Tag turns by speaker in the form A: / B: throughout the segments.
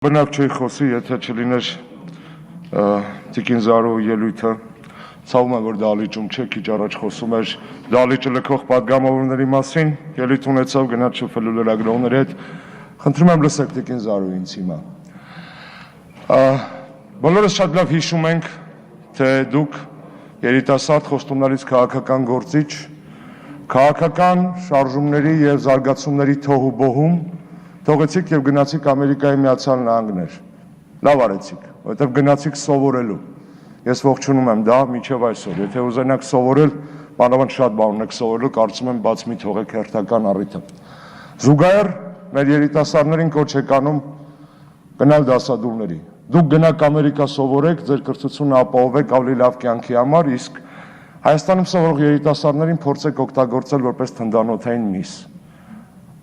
A: Բնավ չի խոսի, եթե չլիներ Տիկին Զարուհու ելույթը, ցավում եմ, որ դահլիճում չէ, քիչ առաջ խոսում էր դահլիճը լքող պատգամավորների մասին, ելույթ ունեցավ գնաց շփվելու լրագրողների հետ, խնդրում եմ լսեք Տիկին Զարուհուից հիմա։ Բոլորս շատ լավ հիշում ենք, թե դուք երիտասարդ խոստումնալից քաղաքական գործիչ, քաղաքական շարժումների եւ զարգացումների թոհուբոհում թողեցիք եւ գնացիք Ամերիկայի Միացյալ Նահանգներ։ Լավ արեցիք, որովհետեւ գնացիք սովորելու։ Ես ողջունում եմ դա մինչեւ այսօր։ Եթե ուզենաք սովորել, բանավանդ շատ բան ունեք սովորելու, կարծում եմ բաց մի թողեք հերթական առիթը։ Զուգահեռ մեր երիտասարդներին կոչ եք անում գնալ դասադուլների։ Դուք գնաք Ամերիկա սովորեք, ձեր կրթությունը ապահովեք ավելի լավ կյանքի համար, իսկ Հայաստանում սովորող երիտասարդներին փորձեք օգտագործել որպես թնդանոթային միս։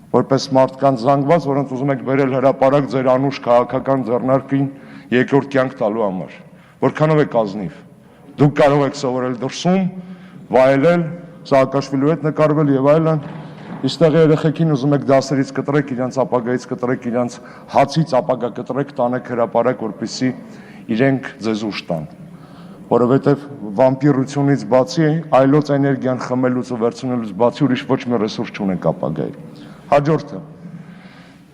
A: Որպես մարդկանց զանգված, որոնց ուզում եք բերել հրապարակ ձեր անուշ քաղաքական ձեռնարկին երկրորդ կյանք տալու համար։ Որքանով է կազնիվ։ Դուք կարող եք սովորել դրսում, վայելել, Սաակաշվիլու հետ նկարվել եւ այլն։ Իստեղ երեխեքին ուզում եք դասերից կտրեք, իրենց ապագայից կտրեք, իրենց հացից ապագա կտրեք, տանեք հրապարակ, որպեսզի իրենք ձեզ ուշ տան։ Որովհետեւ վամպիրությունից բացի, այլոց էներգիան խմելուց ու վերցնելուց բացի ուրիշ ոչ մի ռեսուրս չունեք ապագայի։ Հաջորդը։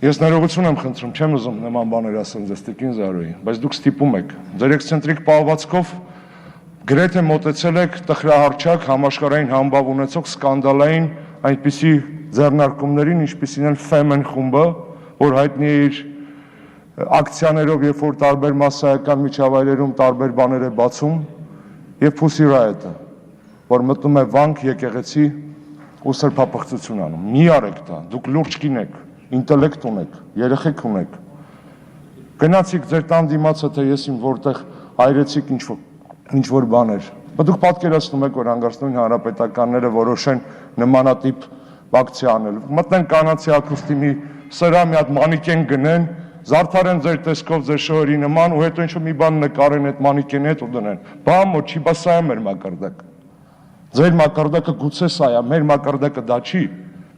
A: Ես ներողություն եմ խնդրում, չեմ ուզում նման բաներ ասել ձեզ Տիկին Զարուհի, բայց դուք ստիպում եք։ Ձեր էքսցենտրիկ պահվածքով գրեթե մոտեցել եք տխրահարճակ համաշխարհային համբավ ունեցող սկանդալային այնպիսի ձեռնարկումներին, ինչպիսին են Femen խումբը, որ հայտնի է իր ակցիաներով, երբ որ տարբեր մասսայական միջավայրերում տարբեր բաներ է բացում, եւ Pussy Riot-ը, որ մտնում է վանք, եկեղեցի ու սրբապղծություն անում։ Մի արեք դա, դուք լուրջ կին եք, ինտելեկտ ունեք, երեխեք ունեք։ Գնացիք ձեր տան դիմացը, թե ես իմ որտեղ այրեցիք ինչ-որ բաներ։ Բայց դուք պատկերացնում եք, որ հանգարցնուն հանրապետականները որոշեն նմանատիպ ակցիա անել։ Մտնեն կանացի ակուստի մի սրա մի հատ մանիկեն գնեն, զարդարեն ձեր տեսքով ձեր շոյերի նման ու հետո ինչ-որ մի բան նկարեն այդ մանիկենի հետ ու դնեն։ Բամո, չի բա սա է մեր մակարդակը։ Ձեր մակարդակը գուցե սա է, մեր մակարդակը դա չի,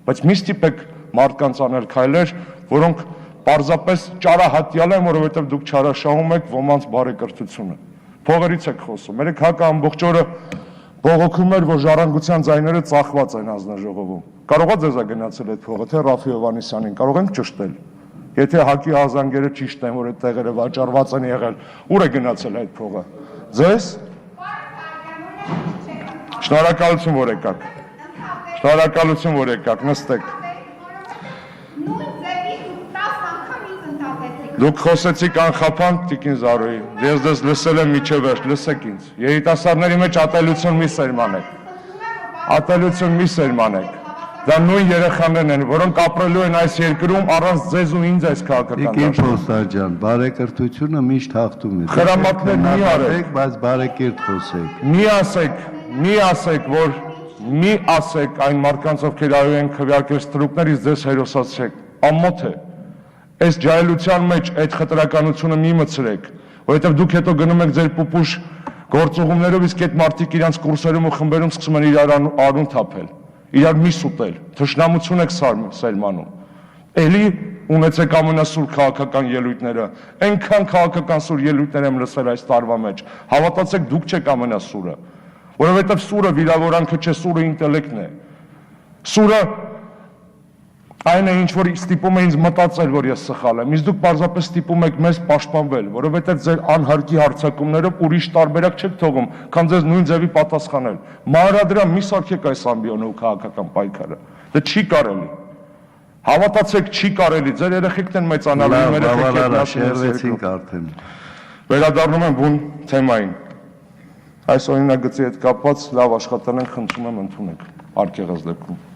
A: բայց մի ստիպեք մարդկանց անել քայլեր, որոնք պարզապես ճարահատյալ են, որովհետև դուք չարաշահում եք ոմանց բարեկրթությունը։ Փողերից եք խոսում։ Երեք հակը ամբողջ օրը բողոքում էր, որ ժառանգության ձայները ծախված են հանձնաժողովում։ Կարող է ձեզ գնացել այդ փողը, թե Ռաֆի Հովհաննիսյանին, կարող ենք ճշտել։ Եթե հակի ազանգերը ճիշտ են, որ այդ տեղերը վաճառված են եղել, ուր է գնացել այդ փողը։ Ձեզ։ Շնորհակալություն, որ եկաք։ Շնորհակալություն, որ եկաք, նստեք։ Դուք խոսեցիք անխափան Տիկին Զարուհի, ես դες լսել եմ միջև վերջ, լսեք ինձ։ Երիտասարդների մեջ ատելություն մի սերմանեք։ Ատելություն մի սերմանեք։ Դա նույն երեխաներն են, որոնք ապրելու են այս երկրում առանց ձեզ ու ինձ այս քաղաքական
B: դաշտում։ Տիկին Փոստարջյան, բարեկրթությունը միշտ հաղթում է։
A: Խրամատներ մի արեք,
B: բայց բարեկիրթ խոսեք։
A: Մի ասեք այն մարդկանց, ովքեր այո են քվեարկել ստրուկներից, ձեզ հերոսացրեք։ Ամոթ է։ Այս ջահելության մեջ այդ խտրականությունը մի մցրեք, որովհետև դուք հետո գնում եք ձեր պուպուշ գործողումներով, իսկ այդ մարդիկ իրանց կուրսերում ու խմբերում սկսում են իրար արուն թափել, իրար միս ուտել, թշնամություն եք սերմանում։ Էլի ունեցեք ամենասուր քաղաքական ելույթները, այնքան քաղաքական սուր ելույթներ եմ լսել այս տարվա մեջ, հավատացեք դուք չեք ամենասուրը, որովհետև սուրը վիրավորանքը չէ, սուրը ինտելեկտն է, սուրը այն է ինչ որ ստիպում է ինձ մտածել, որ ես սխալ եմ, իսկ դուք պարզապես ստիպում եք մեզ պաշտպանվել, որովհետև ձեր անհարկի հարձակումներով ուրիշ տարբերակ չեք թողում, քան ձեզ նույն ձևի պատասխանել։ Մանրադրամ մի սարքեք այս ամբիոնը ու քաղաքական պայքարը։ Դա չի կարելի։ Հավատացեք, չի կարելի, ձեր երեխեքն են մեծանալու, Վերադառնում եմ բուն թեմային։ Այս օրինագծի հետ կապված լավ աշխատանք խնդրում եմ ընդունեք, արգելած դեպքում։